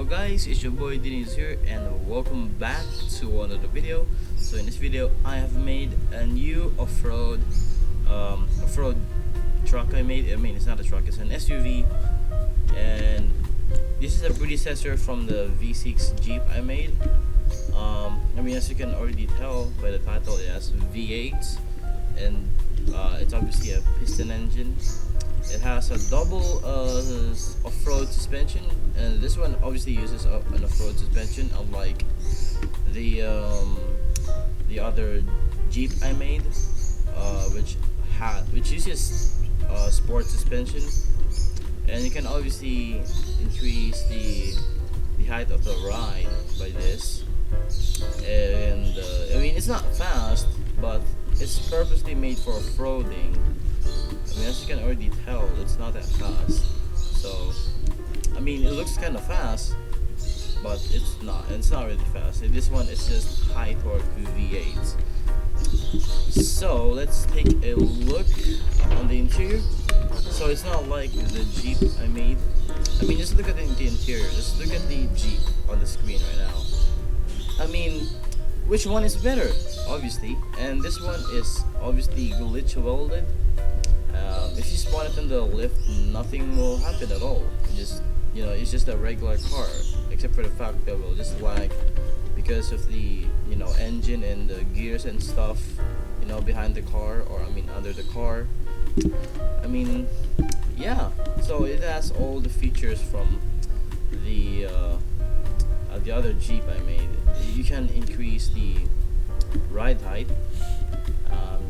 Hello guys, it's your boy Denise here and welcome back to another video. So in this video I have made a new off-road truck I mean it's not a truck, it's an SUV, and this is a predecessor from the V6 Jeep I made. I mean, as you can already tell by the title, it has V8 and it's obviously a piston engine. It has a double off-road suspension, and this one obviously uses an off-road suspension, unlike the other Jeep I made, which uses sport suspension. And you can obviously increase the height of the ride by this. And I mean, it's not fast, but it's purposely made for off-roading. I mean, as you can already tell, it's not that fast. So, I mean, it looks kind of fast, but it's not. It's not really fast. And this one is just high torque V8. So, let's take a look on the interior. So, it's not like the Jeep I made. I mean, just look at the interior. Just look at the Jeep on the screen right now. I mean, which one is better? Obviously. And this one is obviously glitch welded. If you spawn it in the lift, nothing will happen at all. It's just a regular car, except for the fact that it will just lag because of the engine and the gears and stuff behind the car, or I mean under the car. I mean, yeah. So it has all the features from the other Jeep I made. You can increase the ride height.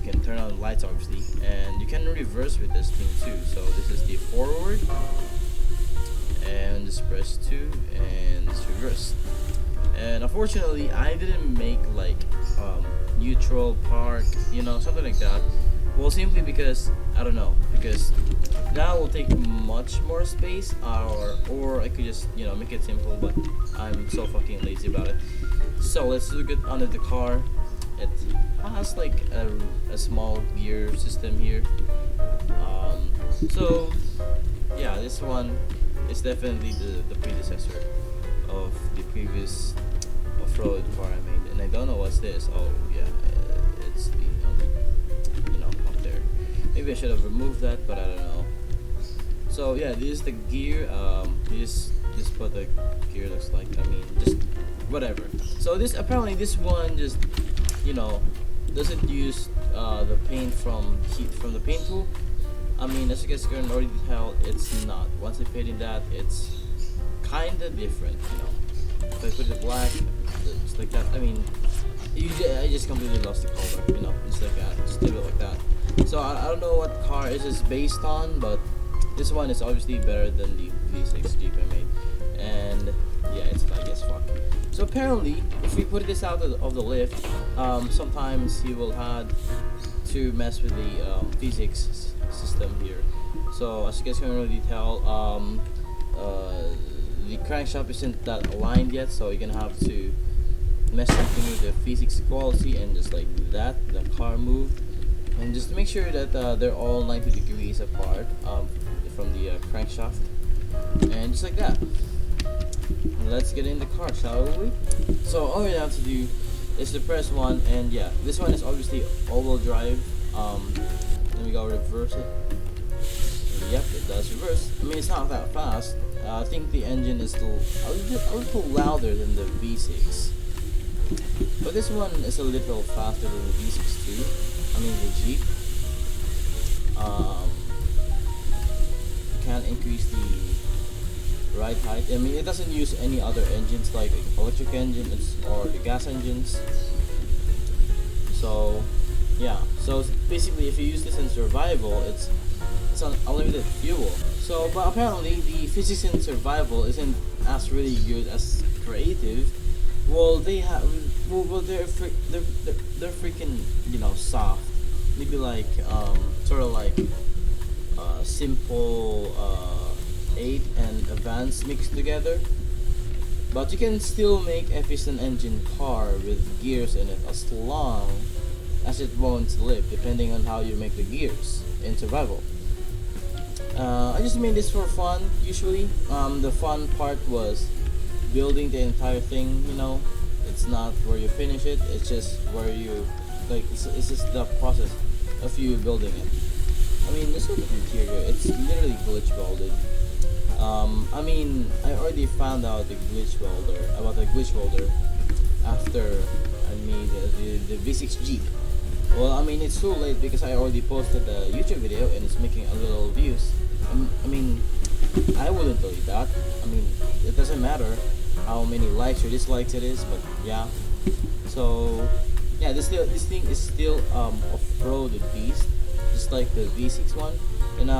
You can turn on the lights obviously, and you can reverse with this thing too. So this is the forward, and just press 2 and it's reverse. And unfortunately I didn't make like neutral park, something like that. Well, simply because I don't know, because that will take much more space, or I could just make it simple, but I'm so fucking lazy about it. So let's look at under the car. It has like a small gear system here. So yeah, this one is definitely the predecessor of the previous off-road car I made. And I don't know what's this. Oh yeah, it's the up there. Maybe I should have removed that, but I don't know. So yeah, this is the gear. This is what the gear looks like. I mean, just whatever. So apparently this one just doesn't use the paint from the paint tool. I mean, as you guys can already tell, it's not. Once I painted that, it's kinda different, If I put it black, just like that. I mean, I just completely lost the color, just like that, just leave it like that. So I don't know what car is this based on, but this one is obviously better than the V6 Jeep I made, and yeah, it's like as fuck. So apparently, if we put this out of the lift, sometimes you will have to mess with the physics system here. So as you guys can already tell, the crankshaft isn't that aligned yet, so you're gonna have to mess something with the physics quality, and just like that, the car moved, and just to make sure that they're all 90 degrees apart from the crankshaft, and just like that. Let's get in the car, shall we? So all we have to do is to press 1, and yeah, this one is obviously all-wheel drive. Let me go reverse it. Yep, it does reverse. I mean, it's not that fast. I think the engine is still a little louder than the V6, but this one is a little faster than the V6 too. I mean the Jeep. You can increase the ride height. I mean, it doesn't use any other engines like electric engine or the gas engines. So yeah, so basically if you use this in survival, it's on unlimited fuel. So but apparently the physics in survival isn't as really good as creative. Well, they're freaking soft. Maybe like sort of like simple 8 and advanced mixed together, but you can still make a piston engine car with gears in it as long as it won't slip, depending on how you make the gears in survival. I just made this for fun. Usually the fun part was building the entire thing, you know. It's not where you finish it, it's just where you, like, it's just the process of you building it. I mean, this is the interior, it's literally glitch welded. I mean, I already found out about the glitch welder after I made the V6 Jeep. Well, I mean, it's too late because I already posted the YouTube video and it's making a little views. I mean, I wouldn't delete that. I mean, it doesn't matter how many likes or dislikes it is, but yeah. So yeah, this thing is still off-road beast, just like the V6 one. And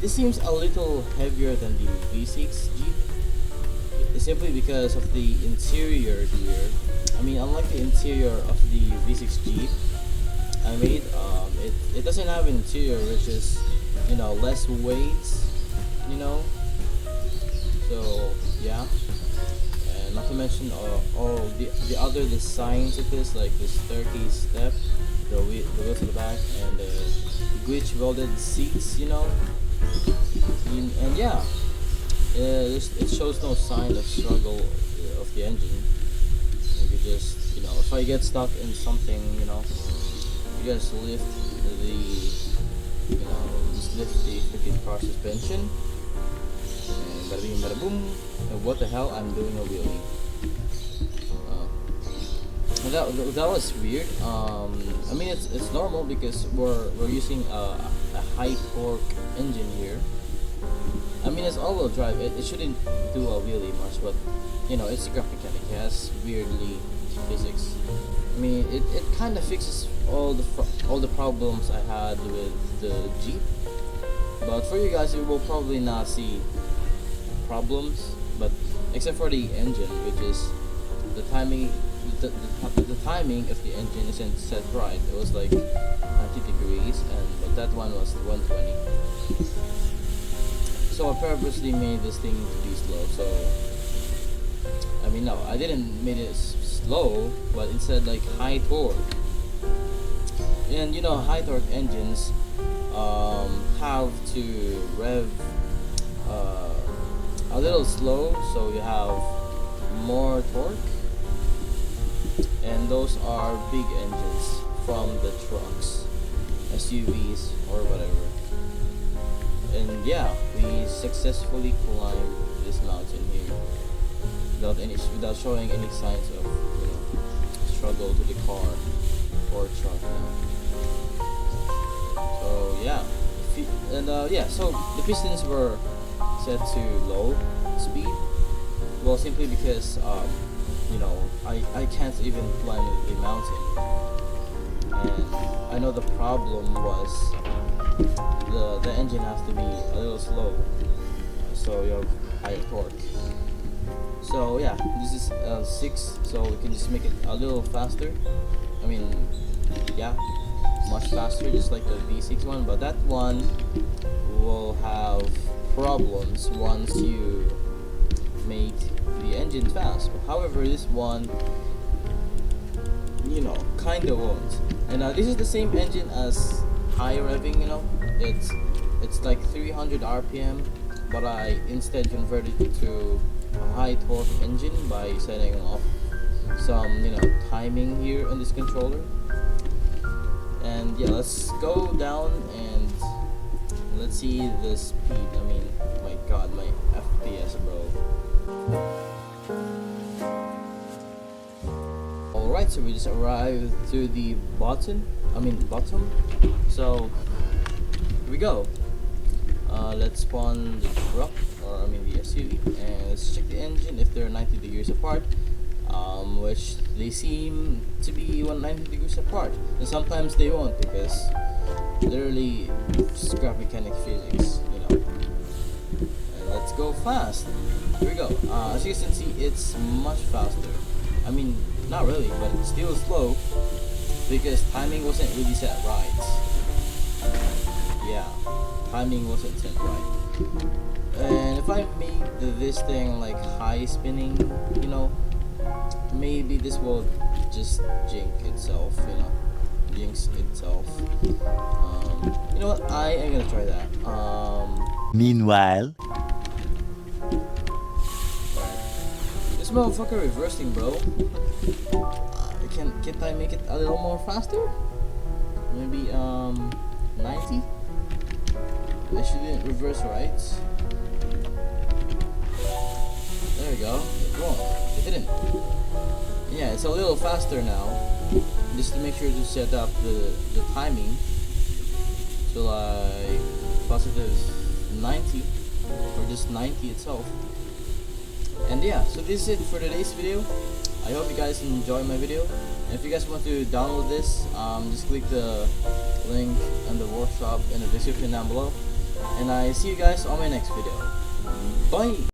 this seems a little heavier than the V6 Jeep, simply because of the interior here. I mean, unlike the interior of the V6 Jeep I made, it doesn't have an interior which is, you know, less weight, you know. So yeah, and not to mention all the other designs of this, like the staircase step, the wheels at the back, and the glitch welded seats, you know. And yeah, it shows no sign of struggle of the engine. You could just, you know, if I get stuck in something, you know, you just lift the freaking car suspension, and bada bing bada boom. And what the hell, I'm doing a wheelie. That was weird. I mean, it's normal because we're using a high torque engine here. I mean, it's all-wheel drive. It shouldn't do a wheelie much, but you know, it's scrapmechanic. It has weirdly physics. I mean, it kind of fixes all the problems I had with the Jeep. But for you guys, you will probably not see problems, but except for the engine, which is the timing. The timing of the engine isn't set right. It was like 90 degrees, but that one was 120. So I purposely made this thing to be slow. So I mean, no, I didn't make it slow, but it said like high torque. And you know, high torque engines have to rev a little slow, so you have more torque. And those are big engines from the trucks, SUVs or whatever. And yeah, we successfully climbed this mountain here without showing any signs of, you know, struggle to the car or truck. You know. So yeah, yeah. So the pistons were set to low speed. Well, simply because you know, I can't even climb the mountain, and I know the problem was the engine has to be a little slow, so you have higher torque. So yeah, this is 6, so we can just make it a little faster. I mean, yeah, much faster, just like the V6 one, but that one will have problems once you make the engine fast. However, this one, you know, kinda won't. And this is the same engine as high revving, you know. It's like 300 RPM, but I instead converted it to a high torque engine by setting off some, you know, timing here on this controller. And yeah, let's go down and let's see the speed. I mean, my god, my FPS, bro. Alright, so we just arrived to the bottom. So here we go. Let's spawn the truck, or I mean the SUV, and let's check the engine if they're 90 degrees apart, which they seem to be 190 degrees apart, and sometimes they won't because literally scrapmechanic physics, you know. And let's go fast. Here we go. As you can see, it's much faster. I mean, not really, but it's still slow because timing wasn't really set right. Yeah, timing wasn't set right. And if I make this thing like high spinning, you know, maybe this will just jinx itself. You know what? I am gonna try that. Meanwhile, This motherfucker reversing, bro. Can't I make it a little more faster? Maybe 90? I shouldn't reverse right. There we go. It won't. It didn't. Yeah, it's a little faster now. Just to make sure to set up the timing to like positive 90 or just 90 itself. And yeah, so this is it for today's video. I hope you guys enjoy my video. And if you guys want to download this, just click the link in the workshop in the description down below. And I see you guys on my next video. Bye!